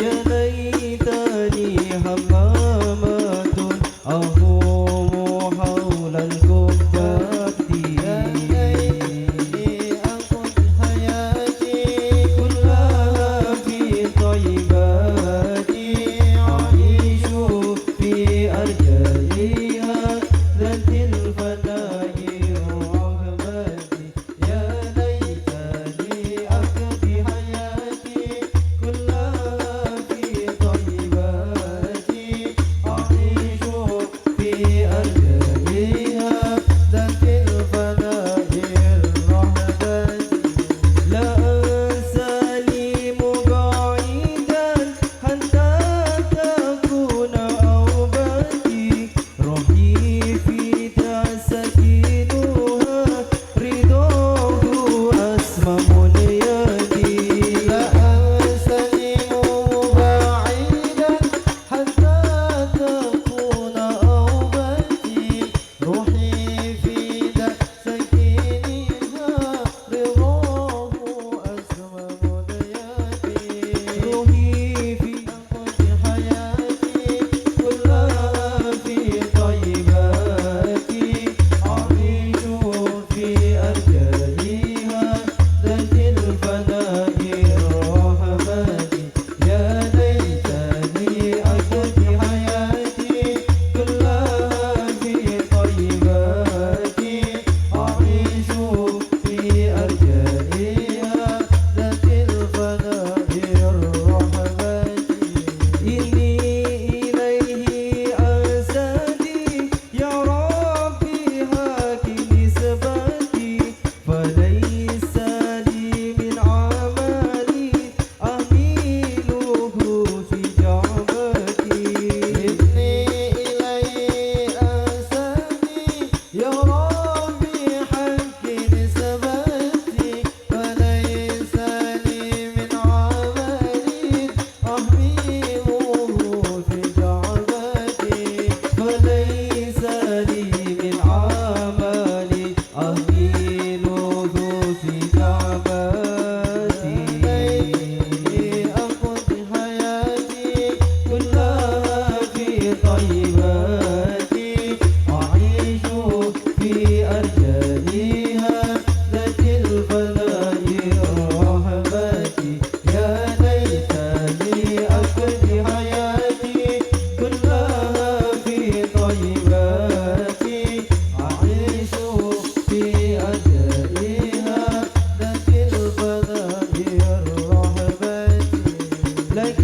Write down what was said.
يا ليتني همامة أهوم حول الكبة يا ليتني أكن حياتي كلها في طيباتي أعيش في أرجائها ذات الفناء ورحمتي يا ليتني أقضي حياتي كلها في طيباتي أعيش في أرجائها ذات الفناء الرحمة لا أنساني مبعدا حتى تكون أوبتي روحي في سكينها رضاه أسمى منيتي لا أنسني بعيدا حتى تكون أوبتي روحي في سكينها رضاه أسمى منيتي روحي في أقضي حياتي كلها في طيباتي أعيش في أرجائها ذات الفناء الرحمة يا ليتني أقضي حياتي كلها في طيباتي أعيش في أرجائها ذات الفناء الرحمة إني إليه أسدي يا ربي هاك نسبتي فليس لي من عملي أميله في جعبتي إني إليه أنساني يا ربي حق نسبتي فليس لي من عمل أحمله في جعبتي فليس لي من عملي أميله في جعبتي ليتني أقضي حياتي كلها في طيباتي أعيش في أرجائها ذات الفناء الرحمة يا ليتني أقضي حياتي كلها في طيباتي أعيش في أرجائها ذات الفناء الرحمة لك